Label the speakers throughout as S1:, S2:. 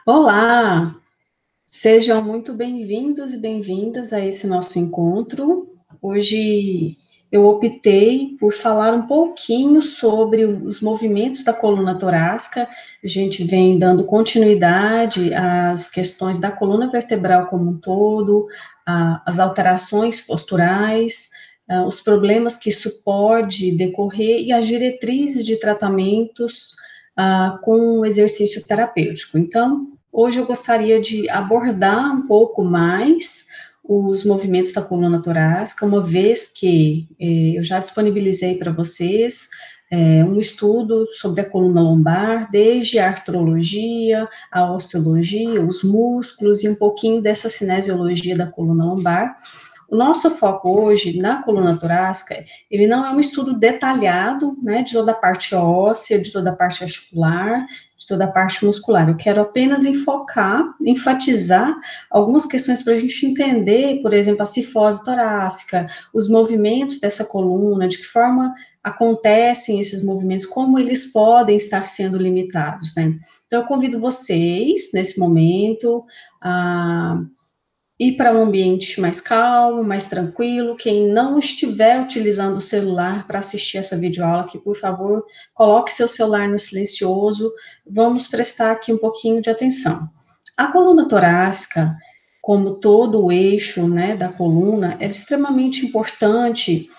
S1: Olá, sejam muito bem-vindos e bem-vindas a esse nosso encontro. Hoje eu optei por falar um pouquinho sobre os movimentos da coluna torácica. A gente vem dando continuidade às questões da coluna vertebral como um todo, as alterações posturais, os problemas que isso pode decorrer e as diretrizes de tratamentos com o exercício terapêutico. Então, hoje eu gostaria de abordar um pouco mais os movimentos da coluna torácica, uma vez que eu já disponibilizei para vocês um estudo sobre a coluna lombar, desde a artrologia, a osteologia, os músculos e um pouquinho dessa cinesiologia da coluna lombar. O nosso foco hoje na coluna torácica, ele não é um estudo detalhado, né, de toda a parte óssea, de toda a parte articular, de toda a parte muscular. Eu quero apenas enfatizar algumas questões para a gente entender, por exemplo, a cifose torácica, os movimentos dessa coluna, de que forma acontecem esses movimentos, como eles podem estar sendo limitados, né? Então, eu convido vocês, nesse momento, a ir para um ambiente mais calmo, mais tranquilo. Quem não estiver utilizando o celular para assistir essa videoaula, que por favor, coloque seu celular no silencioso. Vamos prestar aqui um pouquinho de atenção. A coluna torácica, como todo o eixo, né, da coluna, é extremamente importante,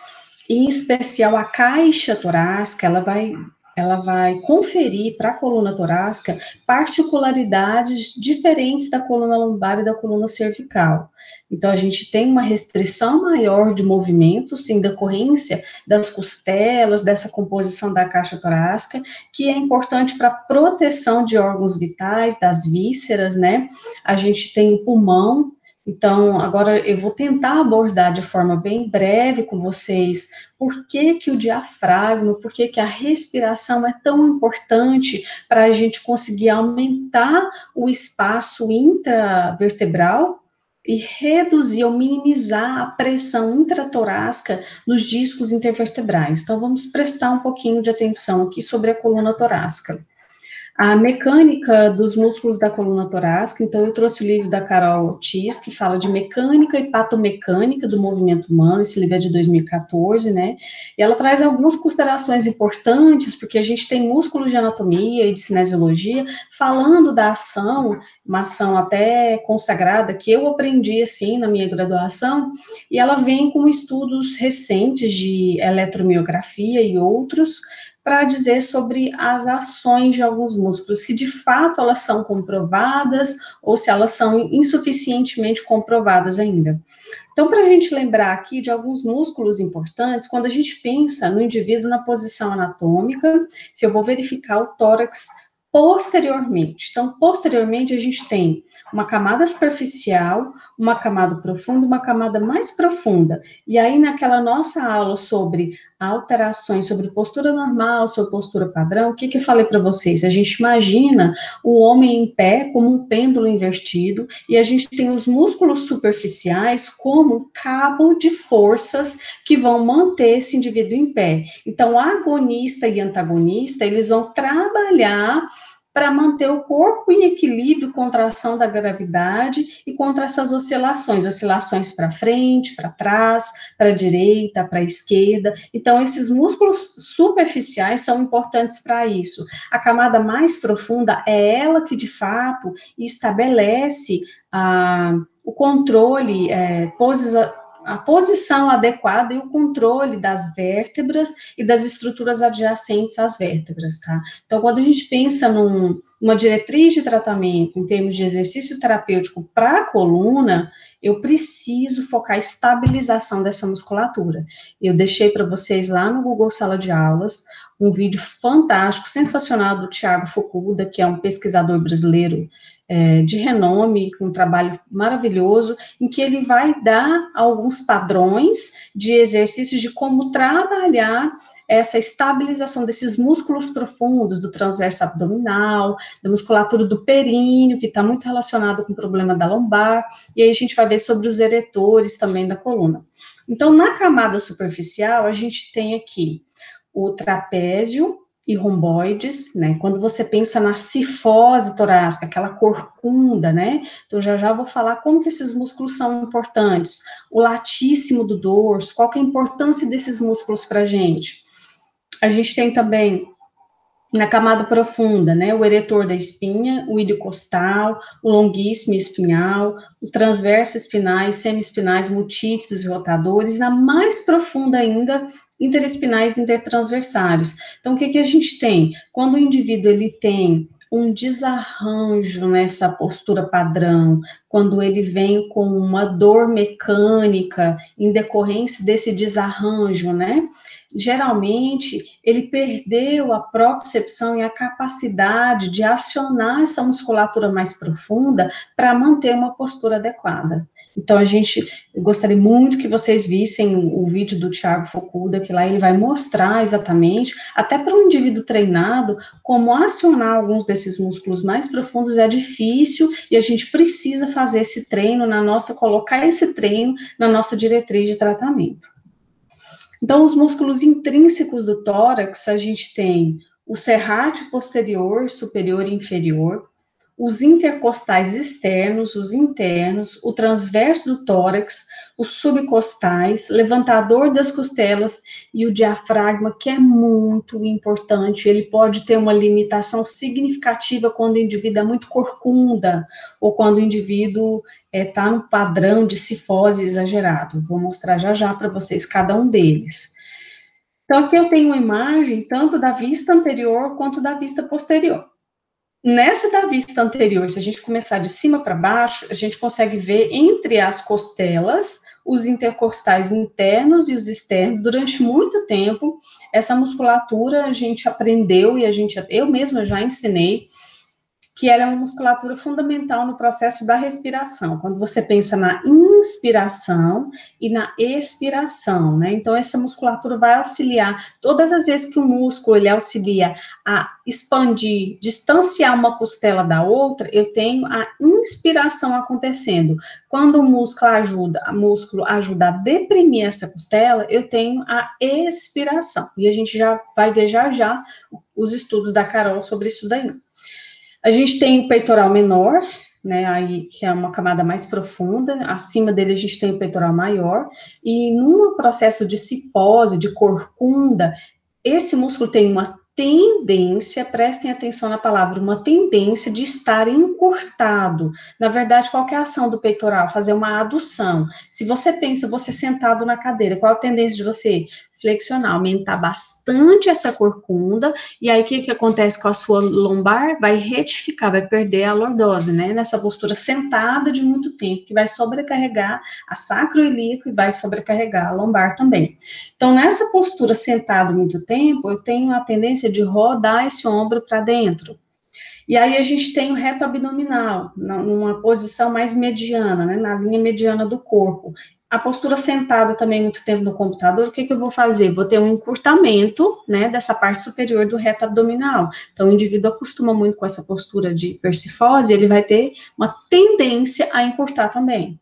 S1: em especial a caixa torácica. Ela vai conferir para a coluna torácica particularidades diferentes da coluna lombar e da coluna cervical. Então, a gente tem uma restrição maior de movimentos em decorrência das costelas, dessa composição da caixa torácica, que é importante para a proteção de órgãos vitais, das vísceras, né? A gente tem o pulmão. Então, agora eu vou tentar abordar de forma bem breve com vocês por que que o diafragma, por que que a respiração é tão importante para a gente conseguir aumentar o espaço intravertebral e reduzir ou minimizar a pressão intratorácica nos discos intervertebrais. Então, vamos prestar um pouquinho de atenção aqui sobre a coluna torácica. A mecânica dos músculos da coluna torácica. Então, eu trouxe o livro da Carol Ortiz, que fala de mecânica e patomecânica do movimento humano. Esse livro é de 2014, né? E ela traz algumas considerações importantes, porque a gente tem músculos de anatomia e de cinesiologia falando da ação, uma ação até consagrada, que eu aprendi, assim, na minha graduação, e ela vem com estudos recentes de eletromiografia e outros, para dizer sobre as ações de alguns músculos, se de fato elas são comprovadas ou se elas são insuficientemente comprovadas ainda. Então, para a gente lembrar aqui de alguns músculos importantes, quando a gente pensa no indivíduo na posição anatômica, se eu vou verificar o tórax posteriormente. Então, posteriormente, a gente tem uma camada superficial, uma camada profunda, uma camada mais profunda. E aí, naquela nossa aula sobre alterações, sobre postura normal, sobre postura padrão, o que que eu falei para vocês? A gente imagina o homem em pé como um pêndulo invertido, e a gente tem os músculos superficiais como cabo de forças que vão manter esse indivíduo em pé. Então, agonista e antagonista, eles vão trabalhar para manter o corpo em equilíbrio contra a ação da gravidade e contra essas oscilações para frente, para trás, para a direita, para a esquerda. Então, esses músculos superficiais são importantes para isso. A camada mais profunda é ela que, de fato, estabelece o controle, a posição adequada e o controle das vértebras e das estruturas adjacentes às vértebras, tá? Então, quando a gente pensa numa diretriz de tratamento em termos de exercício terapêutico para a coluna, eu preciso focar a estabilização dessa musculatura. Eu deixei para vocês lá no Google Sala de Aulas um vídeo fantástico, sensacional do Thiago Fukuda, que é um pesquisador brasileiro de renome, com um trabalho maravilhoso, em que ele vai dar alguns padrões de exercícios de como trabalhar essa estabilização desses músculos profundos, do transverso abdominal, da musculatura do períneo, que está muito relacionado com o problema da lombar, e aí a gente vai ver sobre os eretores também da coluna. Então, na camada superficial, a gente tem aqui o trapézio e romboides, né? Quando você pensa na cifose torácica, aquela corcunda, né? Então, já vou falar como que esses músculos são importantes. O latíssimo do dorso, qual que é a importância desses músculos para a gente? A gente tem também na camada profunda, né, o eretor da espinha, o ilho costal, o longuíssimo espinhal, os transversos espinais, semiespinais, multífidos e rotadores, na mais profunda ainda, interespinais e intertransversários. Então, o que que a gente tem? Quando o indivíduo ele tem um desarranjo nessa postura padrão, quando ele vem com uma dor mecânica em decorrência desse desarranjo, né? Geralmente, ele perdeu a propriocepção e a capacidade de acionar essa musculatura mais profunda para manter uma postura adequada. Então, eu gostaria muito que vocês vissem o vídeo do Thiago Fukuda, que lá ele vai mostrar exatamente, até para um indivíduo treinado, como acionar alguns desses músculos mais profundos é difícil e a gente precisa fazer esse treino colocar esse treino na nossa diretriz de tratamento. Então, os músculos intrínsecos do tórax, a gente tem o serrátil posterior, superior e inferior, os intercostais externos, os internos, o transverso do tórax, os subcostais, levantador das costelas e o diafragma, que é muito importante. Ele pode ter uma limitação significativa quando o indivíduo é muito corcunda ou quando o indivíduo está no padrão de cifose exagerado. Vou mostrar já para vocês cada um deles. Então, aqui eu tenho uma imagem tanto da vista anterior quanto da vista posterior. Nessa da vista anterior, se a gente começar de cima para baixo, a gente consegue ver entre as costelas, os intercostais internos e os externos. Durante muito tempo, essa musculatura a gente aprendeu e eu mesma já ensinei que ela é uma musculatura fundamental no processo da respiração, quando você pensa na inspiração e na expiração, né? Então, essa musculatura vai auxiliar, todas as vezes que o músculo, ele auxilia a expandir, distanciar uma costela da outra, eu tenho a inspiração acontecendo. Quando o músculo ajuda a deprimir essa costela, eu tenho a expiração. E a gente já vai ver já os estudos da Carol sobre isso daí. A gente tem o peitoral menor, né, aí, que é uma camada mais profunda, acima dele a gente tem o peitoral maior, e num processo de cifose, de corcunda, esse músculo tem uma tendência, prestem atenção na palavra, uma tendência de estar encurtado. Na verdade, qual que é a ação do peitoral? Fazer uma adução. Se você pensa, você sentado na cadeira, qual a tendência de você? Flexionar, aumentar bastante essa corcunda, e aí o que acontece com a sua lombar? Vai retificar, vai perder a lordose, né? Nessa postura sentada de muito tempo, que vai sobrecarregar a sacroiliaco e vai sobrecarregar a lombar também. Então, nessa postura sentado muito tempo, eu tenho a tendência de rodar esse ombro para dentro. E aí a gente tem o reto abdominal, numa posição mais mediana, né, na linha mediana do corpo. A postura sentada também muito tempo no computador, o que eu vou fazer? Vou ter um encurtamento, né, dessa parte superior do reto abdominal. Então, o indivíduo acostuma muito com essa postura de hipercifose, ele vai ter uma tendência a encurtar também.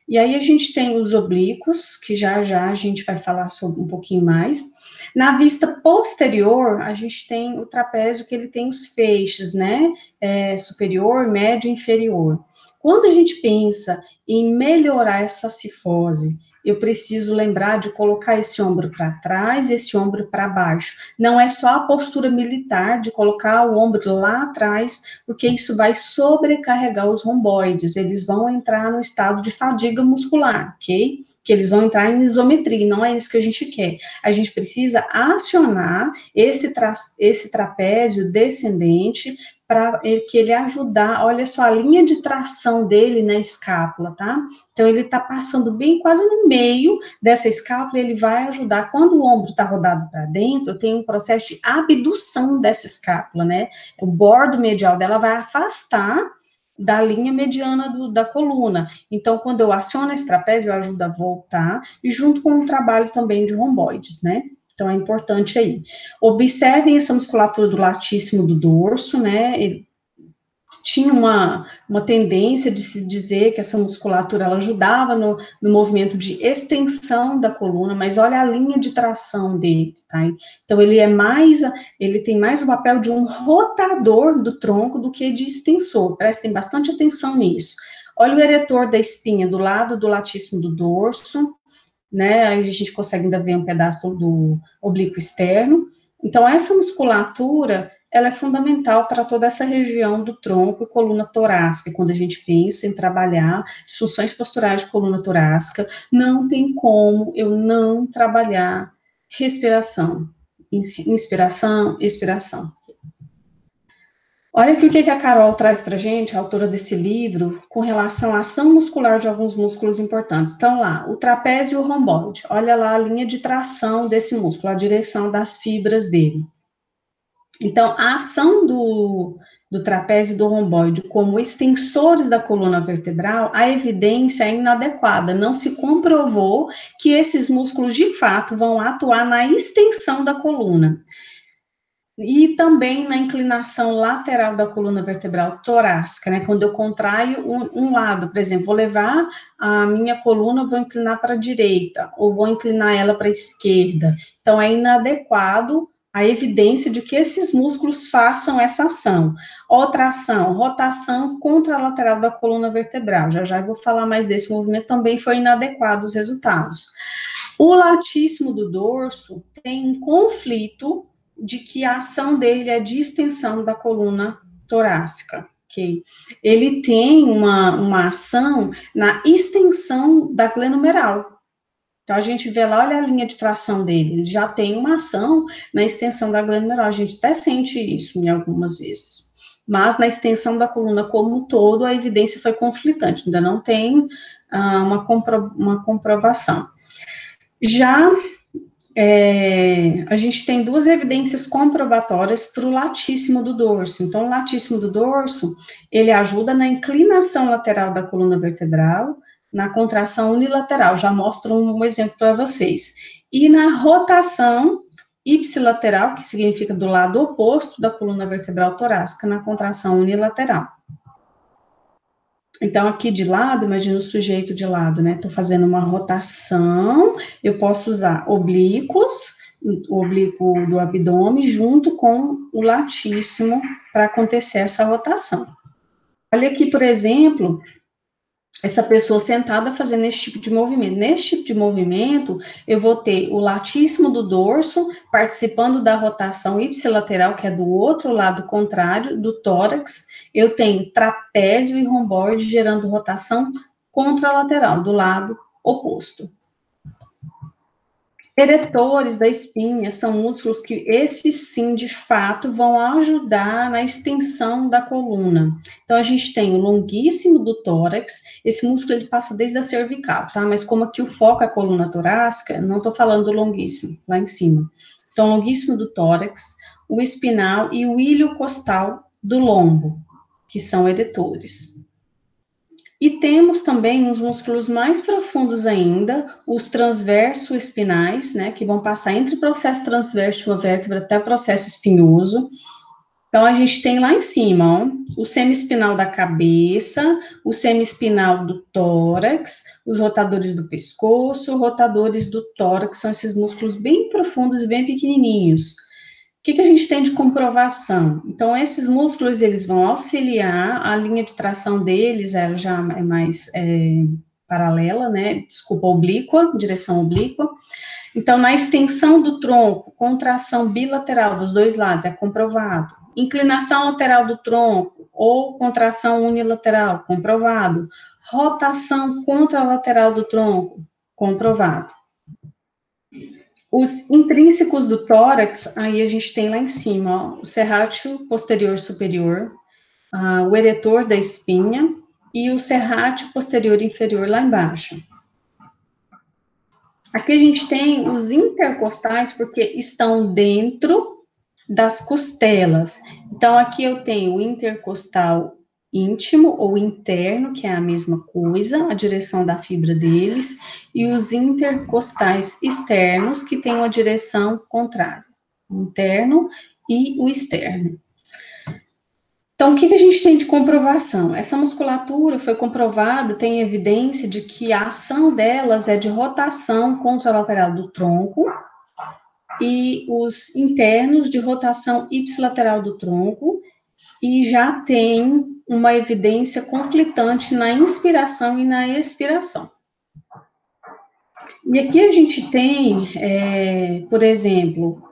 S1: E aí a gente tem os oblíquos, que já a gente vai falar sobre um pouquinho mais. Na vista posterior, a gente tem o trapézio, que ele tem os feixes, né? Superior, médio e inferior. Quando a gente pensa em melhorar essa cifose, eu preciso lembrar de colocar esse ombro para trás, esse ombro para baixo. Não é só a postura militar de colocar o ombro lá atrás, porque isso vai sobrecarregar os romboides. Eles vão entrar no estado de fadiga muscular, ok? Que eles vão entrar em isometria, não é isso que a gente quer. A gente precisa acionar esse trapézio descendente para que ele ajudar, olha só, a linha de tração dele na escápula, tá? Então, ele tá passando bem quase no meio dessa escápula, ele vai ajudar, quando o ombro tá rodado para dentro, tem um processo de abdução dessa escápula, né? O bordo medial dela vai afastar da linha mediana da coluna. Então, quando eu aciono esse trapézio, eu ajudo a voltar, e junto com o trabalho também de romboides, né? Então, é importante aí. Observem essa musculatura do latíssimo do dorso, né? tinha uma tendência de se dizer que essa musculatura ela ajudava no movimento de extensão da coluna, mas olha a linha de tração dele, tá? Então, ele tem mais o papel de um rotador do tronco do que de extensor, prestem bastante atenção nisso. Olha o eretor da espinha do lado do latíssimo do dorso, né? Aí a gente consegue ainda ver um pedaço do oblíquo externo. Então, essa musculatura, ela é fundamental para toda essa região do tronco e coluna torácica. Quando a gente pensa em trabalhar disfunções posturais de coluna torácica, não tem como eu não trabalhar respiração. Inspiração, expiração. Olha aqui o que a Carol traz para a gente, a autora desse livro, com relação à ação muscular de alguns músculos importantes. Então, lá, o trapézio e o romboide. Olha lá a linha de tração desse músculo, a direção das fibras dele. Então, a ação do trapézio e do romboide como extensores da coluna vertebral, a evidência é inadequada. Não se comprovou que esses músculos, de fato, vão atuar na extensão da coluna. E também na inclinação lateral da coluna vertebral torácica, né? Quando eu contraio um lado, por exemplo, vou levar a minha coluna, vou inclinar para a direita, ou vou inclinar ela para a esquerda. Então, é inadequado a evidência de que esses músculos façam essa ação. Outra ação, rotação contralateral da coluna vertebral. Já já eu vou falar mais desse movimento, também foi inadequado os resultados. O latíssimo do dorso tem um conflito de que a ação dele é de extensão da coluna torácica, ok? Ele tem uma ação na extensão da glenomeral. Então, a gente vê lá, olha a linha de tração dele, ele já tem uma ação na extensão da glenomeral, a gente até sente isso em algumas vezes. Mas na extensão da coluna como um todo, a evidência foi conflitante, ainda não tem uma comprovação. Já a gente tem duas evidências comprobatórias para o latíssimo do dorso. Então, o latíssimo do dorso, ele ajuda na inclinação lateral da coluna vertebral, na contração unilateral, já mostro um exemplo para vocês. E na rotação ipsilateral, que significa do lado oposto da coluna vertebral torácica, na contração unilateral. Então, aqui de lado, imagina o sujeito de lado, né? Estou fazendo uma rotação, eu posso usar oblíquos, o oblíquo do abdômen, junto com o latíssimo, para acontecer essa rotação. Olha aqui, por exemplo, essa pessoa sentada fazendo esse tipo de movimento. Nesse tipo de movimento, eu vou ter o latíssimo do dorso participando da rotação ipsilateral, que é do outro lado contrário do tórax. Eu tenho trapézio e romboide gerando rotação contralateral, do lado oposto. Eretores da espinha são músculos que, esses sim, de fato, vão ajudar na extensão da coluna. Então, a gente tem o longuíssimo do tórax, esse músculo ele passa desde a cervical, tá? Mas como aqui o foco é a coluna torácica, não tô falando do longuíssimo, lá em cima. Então, longuíssimo do tórax, o espinal e o ilho costal do lombo, que são eretores. E temos também uns músculos mais profundos ainda, os transverso espinais, né, que vão passar entre o processo transverso de uma vértebra até o processo espinhoso. Então, a gente tem lá em cima, ó, o semiespinal da cabeça, o semiespinal do tórax, os rotadores do pescoço, rotadores do tórax, são esses músculos bem profundos e bem pequenininhos. O que a gente tem de comprovação? Então, esses músculos, eles vão auxiliar, a linha de tração deles já é mais paralela, né? Desculpa, oblíqua, direção oblíqua. Então, na extensão do tronco, contração bilateral dos dois lados, é comprovado. Inclinação lateral do tronco ou contração unilateral, comprovado. Rotação contralateral do tronco, comprovado. Os intrínsecos do tórax, aí a gente tem lá em cima, ó, o serrátil posterior superior, o eretor da espinha e o serrátil posterior inferior lá embaixo. Aqui a gente tem os intercostais, porque estão dentro das costelas. Então, aqui eu tenho o intercostal íntimo ou interno, que é a mesma coisa, a direção da fibra deles, e os intercostais externos, que têm uma direção contrária, o interno e o externo. Então, o que a gente tem de comprovação? Essa musculatura foi comprovada, tem evidência de que a ação delas é de rotação contralateral do tronco e os internos de rotação ipsilateral do tronco, e já tem uma evidência conflitante na inspiração e na expiração. E aqui a gente tem, por exemplo,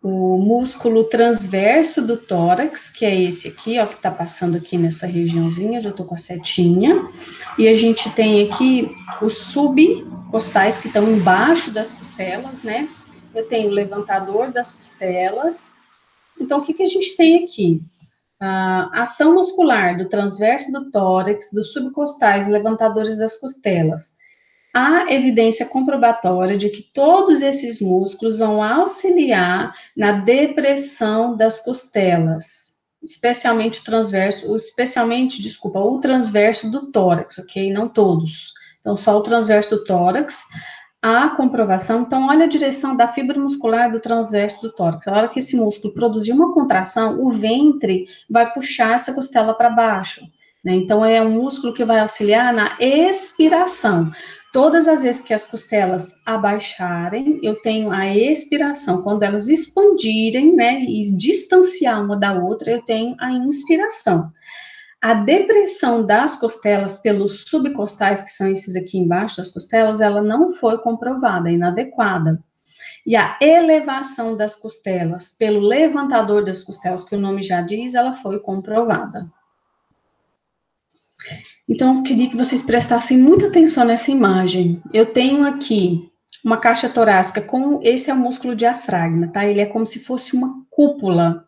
S1: o músculo transverso do tórax, que é esse aqui, ó, que tá passando aqui nessa regiãozinha, já tô com a setinha, e a gente tem aqui os subcostais que estão embaixo das costelas, né? Eu tenho o levantador das costelas. Então, o que a gente tem aqui? A ação muscular do transverso do tórax, dos subcostais e levantadores das costelas. Há evidência comprobatória de que todos esses músculos vão auxiliar na depressão das costelas, especialmente o transverso, o transverso do tórax, ok? Não todos. Então, só o transverso do tórax. Há comprovação, então, olha a direção da fibra muscular do transverso do tórax. A hora que esse músculo produzir uma contração, o ventre vai puxar essa costela para baixo, né? Então, é um músculo que vai auxiliar na expiração. Todas as vezes que as costelas abaixarem, eu tenho a expiração. Quando elas expandirem, né, e distanciar uma da outra, eu tenho a inspiração. A depressão das costelas pelos subcostais, que são esses aqui embaixo das costelas, ela não foi comprovada, é inadequada. E a elevação das costelas pelo levantador das costelas, que o nome já diz, ela foi comprovada. Então, eu queria que vocês prestassem muita atenção nessa imagem. Eu tenho aqui uma caixa torácica com, esse é o músculo diafragma, tá? Ele é como se fosse uma cúpula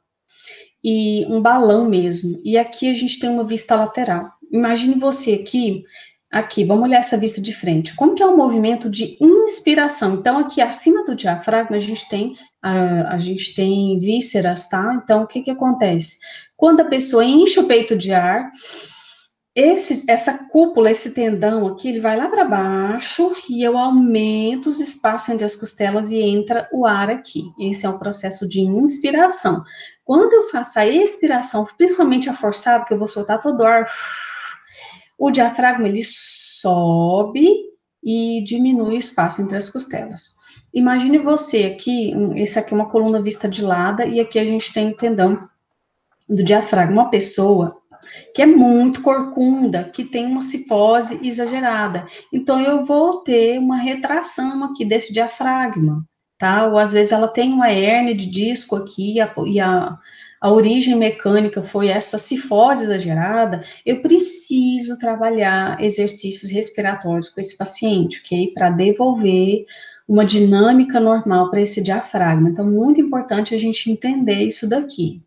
S1: e um balão mesmo. E aqui a gente tem uma vista lateral. Imagine você aqui, vamos olhar essa vista de frente. Como que é o movimento de inspiração? Então, aqui acima do diafragma, a gente tem vísceras, tá? Então, o que acontece? Quando a pessoa enche o peito de ar, essa cúpula, esse tendão aqui, ele vai lá para baixo e eu aumento os espaços entre as costelas e entra o ar aqui. Esse é o processo de inspiração. Quando eu faço a expiração, principalmente a forçada, que eu vou soltar todo o ar, o diafragma, ele sobe e diminui o espaço entre as costelas. Imagine você aqui, esse aqui é uma coluna vista de lado, e aqui a gente tem o tendão do diafragma. Uma pessoa que é muito corcunda, que tem uma cifose exagerada. Então, eu vou ter uma retração aqui desse diafragma, tá? Ou, às vezes, ela tem uma hérnia de disco aqui, e a origem mecânica foi essa cifose exagerada. Eu preciso trabalhar exercícios respiratórios com esse paciente, ok? Para devolver uma dinâmica normal para esse diafragma. Então, muito importante a gente entender isso daqui.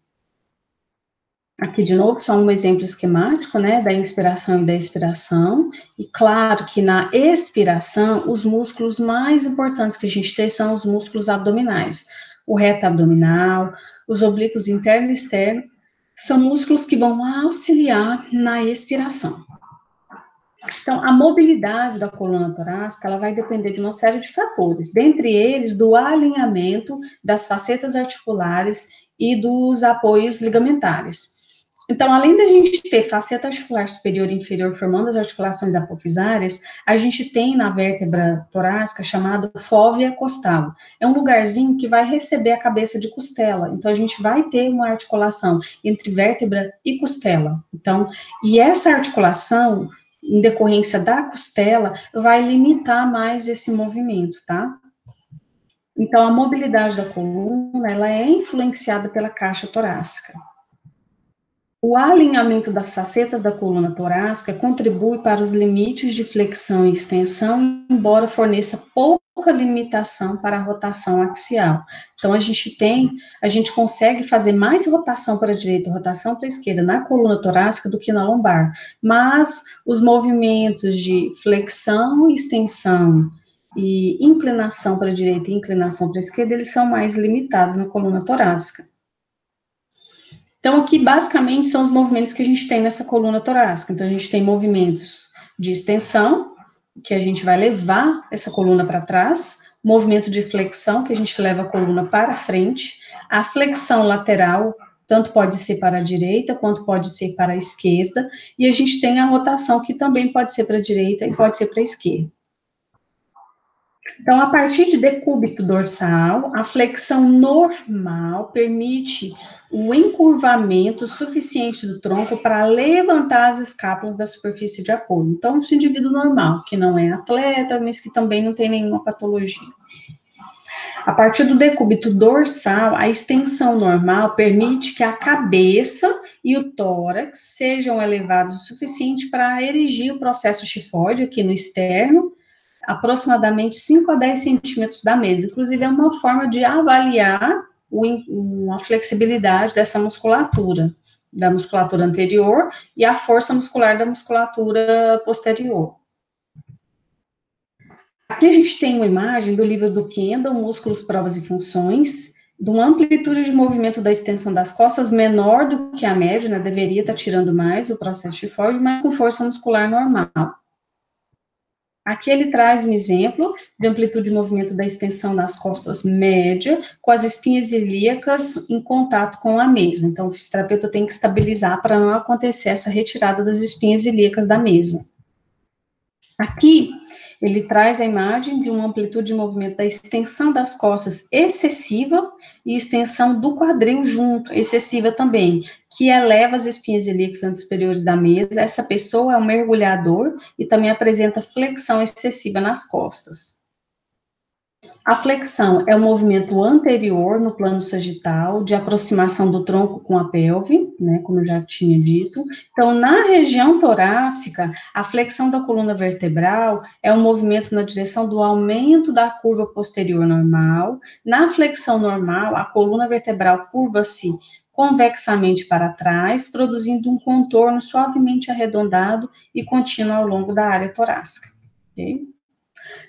S1: Aqui, de novo, só um exemplo esquemático, né, da inspiração e da expiração. E claro que na expiração, os músculos mais importantes que a gente tem são os músculos abdominais. O reto abdominal, os oblíquos interno e externo, são músculos que vão auxiliar na expiração. Então, a mobilidade da coluna torácica, ela vai depender de uma série de fatores, dentre eles, do alinhamento das facetas articulares e dos apoios ligamentares. Então, além da gente ter faceta articular superior e inferior formando as articulações apofisárias, a gente tem na vértebra torácica chamado fóvea costal. É um lugarzinho que vai receber a cabeça de costela. Então, a gente vai ter uma articulação entre vértebra e costela. Então, e essa articulação, em decorrência da costela, vai limitar mais esse movimento, tá? Então, a mobilidade da coluna, ela é influenciada pela caixa torácica. O alinhamento das facetas da coluna torácica contribui para os limites de flexão e extensão, embora forneça pouca limitação para a rotação axial. Então, a gente consegue fazer mais rotação para a direita e rotação para a esquerda na coluna torácica do que na lombar, mas os movimentos de flexão e extensão e inclinação para a direita e inclinação para a esquerda, eles são mais limitados na coluna torácica. Então, aqui, basicamente, são os movimentos que a gente tem nessa coluna torácica. Então, a gente tem movimentos de extensão, que a gente vai levar essa coluna para trás, movimento de flexão, que a gente leva a coluna para frente, a flexão lateral, tanto pode ser para a direita, quanto pode ser para a esquerda, e a gente tem a rotação, que também pode ser para a direita e pode ser para a esquerda. Então, a partir de decúbito dorsal, a flexão normal permite o encurvamento suficiente do tronco para levantar as escápulas da superfície de apoio. Então, esse indivíduo normal, que não é atleta, mas que também não tem nenhuma patologia. A partir do decúbito dorsal, a extensão normal permite que a cabeça e o tórax sejam elevados o suficiente para erigir o processo tifoide aqui no externo, aproximadamente 5 a 10 centímetros da mesa. Inclusive, é uma forma de avaliar a flexibilidade dessa musculatura, da musculatura anterior e a força muscular da musculatura posterior. Aqui a gente tem uma imagem do livro do Kendall, Músculos, Provas e Funções, de uma amplitude de movimento da extensão das costas menor do que a média, né? Deveria estar tirando mais o processo tifoide, mas com força muscular normal. Aqui ele traz um exemplo de amplitude de movimento da extensão das costas média, com as espinhas ilíacas em contato com a mesa. Então, o fisioterapeuta tem que estabilizar para não acontecer essa retirada das espinhas ilíacas da mesa. Aqui, ele traz a imagem de uma amplitude de movimento da extensão das costas excessiva e extensão do quadril junto, excessiva também, que eleva as espinhas ilíacas superiores da mesa. Essa pessoa é um mergulhador e também apresenta flexão excessiva nas costas. A flexão é o movimento anterior no plano sagital, de aproximação do tronco com a pelve, né, como eu já tinha dito. Então, na região torácica, a flexão da coluna vertebral é um movimento na direção do aumento da curva posterior normal. Na flexão normal, a coluna vertebral curva-se convexamente para trás, produzindo um contorno suavemente arredondado e contínuo ao longo da área torácica. Ok?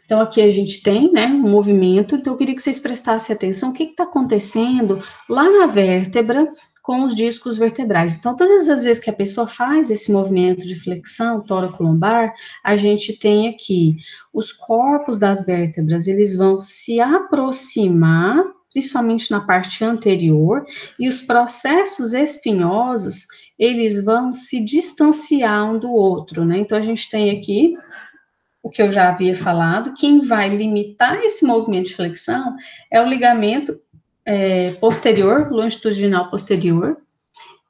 S1: Então, aqui a gente tem, né, um movimento. Então, eu queria que vocês prestassem atenção o que está acontecendo lá na vértebra com os discos vertebrais. Então, todas as vezes que a pessoa faz esse movimento de flexão tóraco-lombar, a gente tem aqui os corpos das vértebras, eles vão se aproximar, principalmente na parte anterior, e os processos espinhosos, eles vão se distanciar um do outro, né? Então, a gente tem aqui o que eu já havia falado. Quem vai limitar esse movimento de flexão é o ligamento posterior, longitudinal posterior,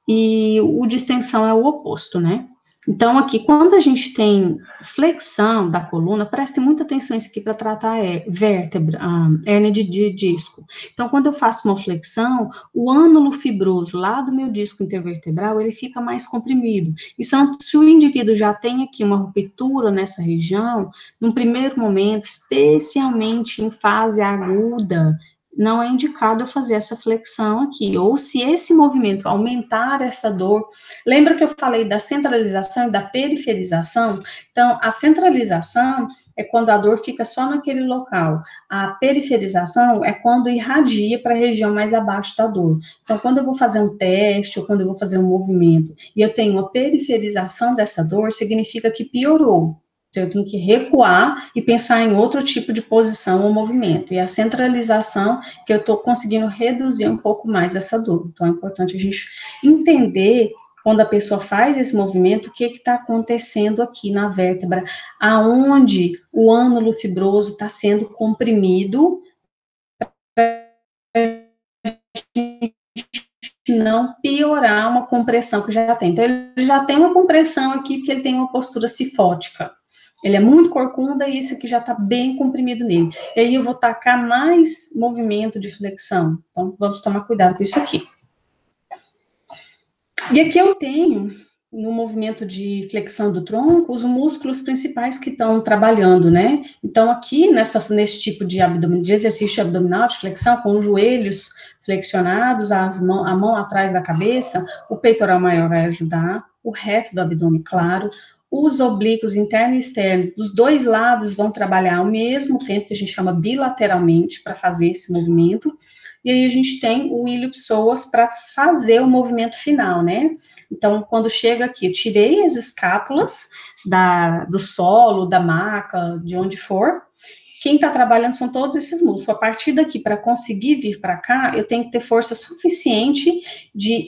S1: e o de extensão é o oposto, né? Então, aqui, quando a gente tem flexão da coluna, prestem muita atenção isso aqui para tratar vértebra, hérnia de disco. Então, quando eu faço uma flexão, o ânulo fibroso lá do meu disco intervertebral, ele fica mais comprimido. Então, se o indivíduo já tem aqui uma ruptura nessa região, num primeiro momento, especialmente em fase aguda, não é indicado eu fazer essa flexão aqui, ou se esse movimento aumentar essa dor. Lembra que eu falei da centralização e da periferização? Então, a centralização é quando a dor fica só naquele local. A periferização é quando irradia para a região mais abaixo da dor. Então, quando eu vou fazer um teste, ou quando eu vou fazer um movimento, e eu tenho uma periferização dessa dor, significa que piorou. Então, eu tenho que recuar e pensar em outro tipo de posição ou movimento. E a centralização, que eu estou conseguindo reduzir um pouco mais essa dor. Então, é importante a gente entender, quando a pessoa faz esse movimento, o que está acontecendo aqui na vértebra, aonde o ânulo fibroso está sendo comprimido, não piorar uma compressão que já tem. Então, ele já tem uma compressão aqui, porque ele tem uma postura cifótica. Ele é muito corcunda e esse aqui já está bem comprimido nele. E aí eu vou tacar mais movimento de flexão. Então, vamos tomar cuidado com isso aqui. E aqui eu tenho, no movimento de flexão do tronco, os músculos principais que estão trabalhando, né? Então, aqui, nesse tipo de exercício abdominal, de flexão, com os joelhos flexionados, a mão atrás da cabeça, o peitoral maior vai ajudar, o reto do abdômen, claro. Os oblíquos interno e externo, dos dois lados, vão trabalhar ao mesmo tempo, que a gente chama bilateralmente, para fazer esse movimento. E aí a gente tem o ilho-psoas para fazer o movimento final, né? Então, quando chega aqui, eu tirei as escápulas do solo, da maca, de onde for. quem está trabalhando são todos esses músculos. A partir daqui, para conseguir vir para cá, eu tenho que ter força suficiente de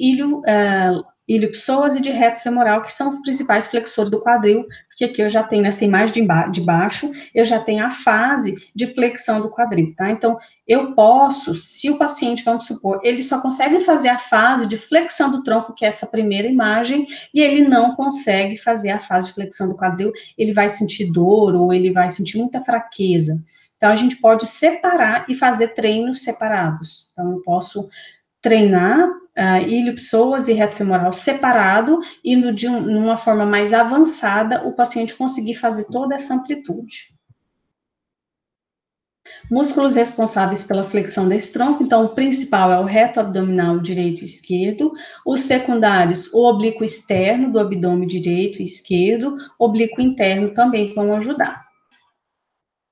S1: ilho-psoas e de reto femoral, que são os principais flexores do quadril, porque aqui eu já tenho nessa imagem de baixo, eu já tenho a fase de flexão do quadril, tá? Então, eu posso, se o paciente, vamos supor, ele só consegue fazer a fase de flexão do tronco, que é essa primeira imagem, e ele não consegue fazer a fase de flexão do quadril, ele vai sentir dor ou ele vai sentir muita fraqueza. Então, a gente pode separar e fazer treinos separados. Então, eu posso treinar ilho-psoas e reto femoral separado e numa forma mais avançada, o paciente conseguir fazer toda essa amplitude. Músculos responsáveis pela flexão desse tronco, então, o principal é o reto abdominal direito e esquerdo, os secundários, o oblíquo externo do abdômen direito e esquerdo, oblíquo interno também vão ajudar.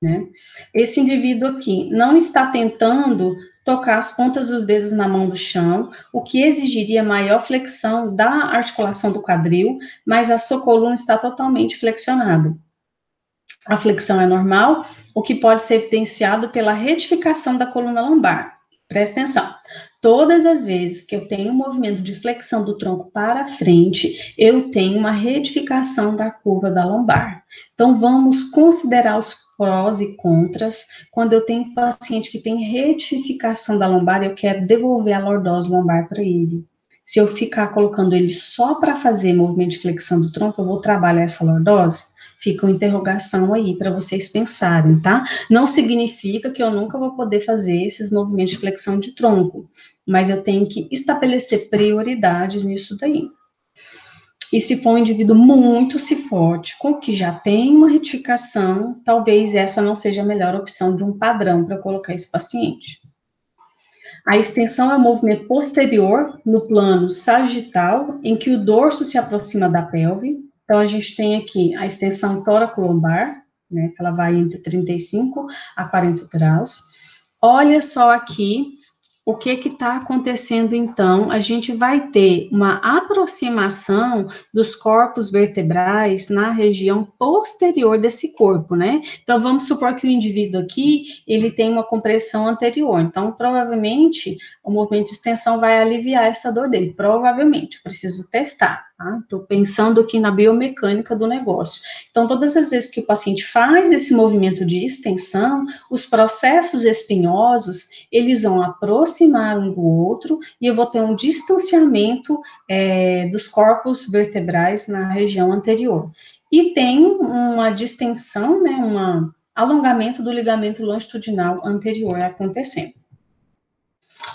S1: Né? Esse indivíduo aqui não está tentando tocar as pontas dos dedos na mão do chão, o que exigiria maior flexão da articulação do quadril, mas a sua coluna está totalmente flexionada. A flexão é normal, o que pode ser evidenciado pela retificação da coluna lombar. Presta atenção. Todas as vezes que eu tenho um movimento de flexão do tronco para frente, eu tenho uma retificação da curva da lombar. Então, vamos considerar os prós e contras. Quando eu tenho um paciente que tem retificação da lombar, eu quero devolver a lordose lombar para ele. Se eu ficar colocando ele só para fazer movimento de flexão do tronco, eu vou trabalhar essa lordose? Fica uma interrogação aí para vocês pensarem, tá? Não significa que eu nunca vou poder fazer esses movimentos de flexão de tronco, mas eu tenho que estabelecer prioridades nisso daí. E se for um indivíduo muito cifótico, que já tem uma retificação, talvez essa não seja a melhor opção de um padrão para colocar esse paciente. A extensão é um movimento posterior no plano sagital, em que o dorso se aproxima da pelve. Então, a gente tem aqui a extensão tóraco-lombar, né, que ela vai entre 35 a 40 graus. Olha só aqui o que está acontecendo, então, a gente vai ter uma aproximação dos corpos vertebrais na região posterior desse corpo, né? Então, vamos supor que o indivíduo aqui, ele tem uma compressão anterior, então, provavelmente, o movimento de extensão vai aliviar essa dor dele, provavelmente, eu preciso testar, tá? Estou pensando aqui na biomecânica do negócio. Então, todas as vezes que o paciente faz esse movimento de extensão, os processos espinhosos, eles vão aproximar um do outro e eu vou ter um distanciamento dos corpos vertebrais na região anterior. E tem uma distensão, né, um alongamento do ligamento longitudinal anterior acontecendo.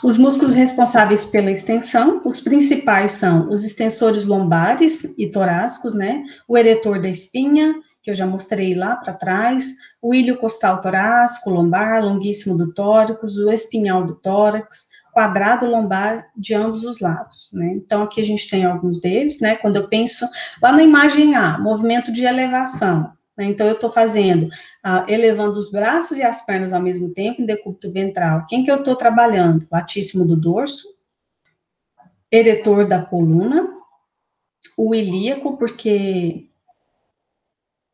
S1: Os músculos responsáveis pela extensão, os principais são os extensores lombares e torácicos, né? O eretor da espinha, que eu já mostrei lá para trás, o ilho costal torácico, lombar, longuíssimo do tórax, o espinhal do tórax, quadrado lombar de ambos os lados, né? Então, aqui a gente tem alguns deles, né? Quando eu penso lá na imagem A, movimento de elevação, né? Então, eu estou fazendo, elevando os braços e as pernas ao mesmo tempo, em decúbito ventral. Quem que eu estou trabalhando? Latíssimo do dorso, eretor da coluna, o ilíaco, porque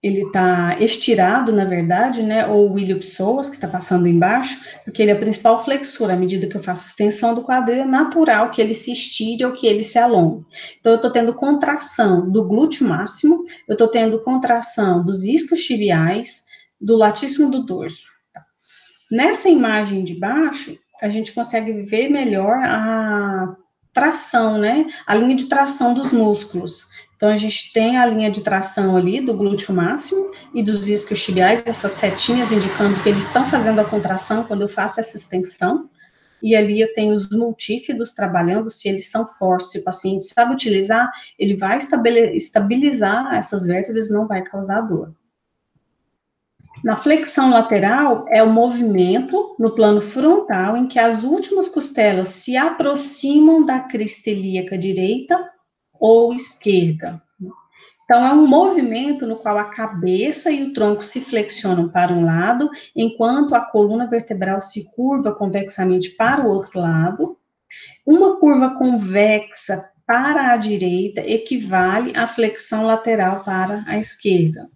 S1: ele está estirado, na verdade, né, ou o ilho-psoas, que está passando embaixo, porque ele é a principal flexura. À medida que eu faço extensão do quadril, é natural que ele se estire ou que ele se alongue. Então, eu estou tendo contração do glúteo máximo, eu estou tendo contração dos isquios tibiais, do latíssimo do dorso. Nessa imagem de baixo, a gente consegue ver melhor a tração, né, a linha de tração dos músculos. Então, a gente tem a linha de tração ali do glúteo máximo e dos isquios tibiais, essas setinhas indicando que eles estão fazendo a contração quando eu faço essa extensão. E ali eu tenho os multífidos trabalhando, se eles são fortes, se o paciente sabe utilizar, ele vai estabilizar essas vértebras e não vai causar dor. Na flexão lateral, é o movimento no plano frontal em que as últimas costelas se aproximam da crista ilíaca direita ou esquerda. Então, é um movimento no qual a cabeça e o tronco se flexionam para um lado, enquanto a coluna vertebral se curva convexamente para o outro lado. Uma curva convexa para a direita equivale à flexão lateral para a esquerda.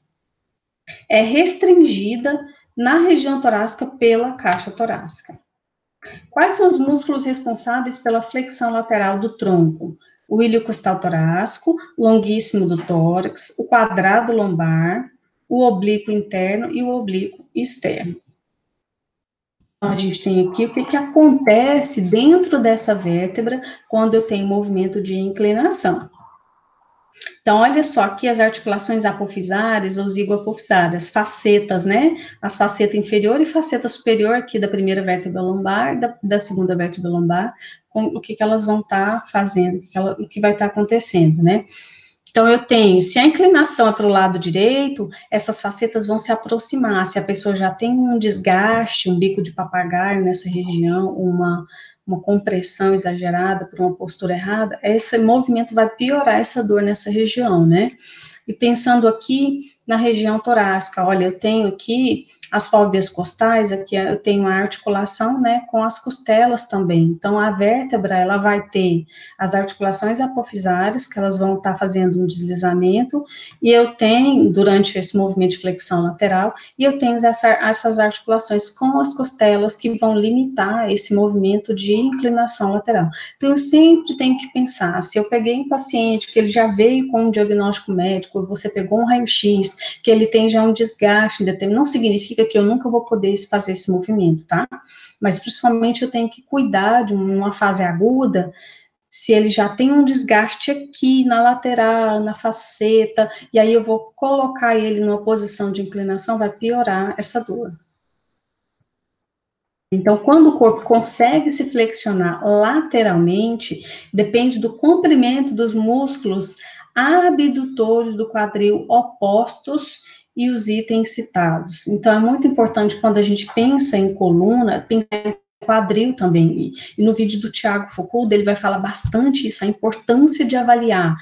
S1: É restringida na região torácica pela caixa torácica. Quais são os músculos responsáveis pela flexão lateral do tronco? O ilho costal torácico, longuíssimo do tórax, o quadrado lombar, o oblíquo interno e o oblíquo externo. Então, a gente tem aqui o que acontece dentro dessa vértebra quando eu tenho movimento de inclinação. Então, olha só aqui as articulações apofisárias ou zigoapofisárias, facetas, né? As facetas inferior e faceta superior aqui da primeira vértebra lombar, da segunda vértebra lombar, com o que elas vão estar fazendo, o que vai estar acontecendo, né? Então, eu tenho, se a inclinação é para o lado direito, essas facetas vão se aproximar. Se a pessoa já tem um desgaste, um bico de papagaio nessa região, uma compressão exagerada por uma postura errada, esse movimento vai piorar essa dor nessa região, né? E pensando aqui na região torácica, olha, eu tenho aqui as fóveas costais, aqui eu tenho a articulação, né, com as costelas também. Então, a vértebra, ela vai ter as articulações apofisárias, que elas vão estar fazendo um deslizamento, e eu tenho, durante esse movimento de flexão lateral, e eu tenho essas articulações com as costelas que vão limitar esse movimento de inclinação lateral. Então, eu sempre tenho que pensar, se eu peguei um paciente que ele já veio com um diagnóstico médico, você pegou um raio-x, que ele tem já um desgaste, não significa que eu nunca vou poder fazer esse movimento, tá? Mas, principalmente, eu tenho que cuidar de uma fase aguda, se ele já tem um desgaste aqui na lateral, na faceta, e aí eu vou colocar ele numa posição de inclinação, vai piorar essa dor. Então, quando o corpo consegue se flexionar lateralmente, depende do comprimento dos músculos abdutores do quadril opostos e os itens citados. Então, é muito importante quando a gente pensa em coluna, pensar em quadril também. E no vídeo do Thiago Foucault, ele vai falar bastante isso, a importância de avaliar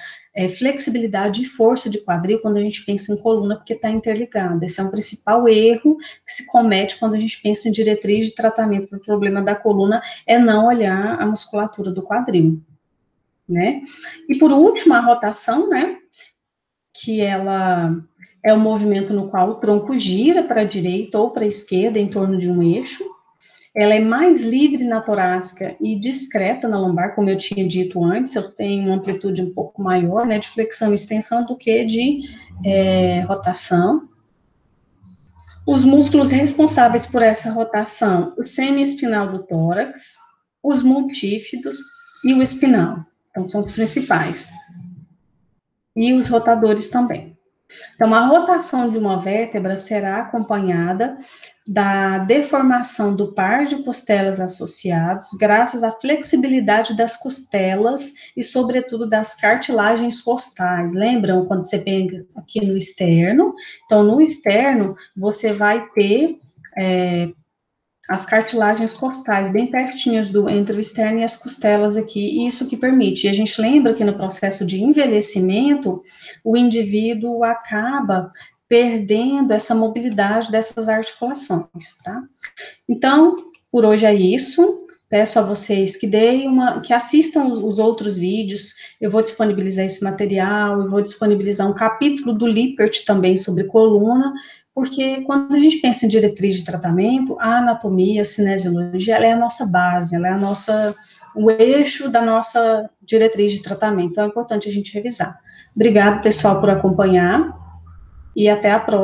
S1: flexibilidade e força de quadril quando a gente pensa em coluna, porque está interligado. Esse é um principal erro que se comete quando a gente pensa em diretriz de tratamento para o problema da coluna, é não olhar a musculatura do quadril, né? E por último, a rotação, né? Que ela é o movimento no qual o tronco gira para a direita ou para a esquerda em torno de um eixo. Ela é mais livre na torácica e discreta na lombar, como eu tinha dito antes, eu tenho uma amplitude um pouco maior, né, de flexão e extensão do que de rotação. Os músculos responsáveis por essa rotação, o semiespinal do tórax, os multífidos e o espinal. Então, são os principais. E os rotadores também. Então, a rotação de uma vértebra será acompanhada da deformação do par de costelas associados, graças à flexibilidade das costelas e, sobretudo, das cartilagens costais. Lembram quando você pega aqui no externo? Então, no externo, você vai ter as cartilagens costais bem pertinhas entre o externo e as costelas aqui, e isso que permite. E a gente lembra que no processo de envelhecimento, o indivíduo acaba perdendo essa mobilidade dessas articulações, tá? Então, por hoje é isso. Peço a vocês que assistam os outros vídeos. Eu vou disponibilizar esse material, eu vou disponibilizar um capítulo do Lippert também sobre coluna, porque quando a gente pensa em diretriz de tratamento, a anatomia, a cinesiologia, ela é a nossa base, ela é o eixo da nossa diretriz de tratamento. Então, é importante a gente revisar. Obrigada, pessoal, por acompanhar e até a próxima.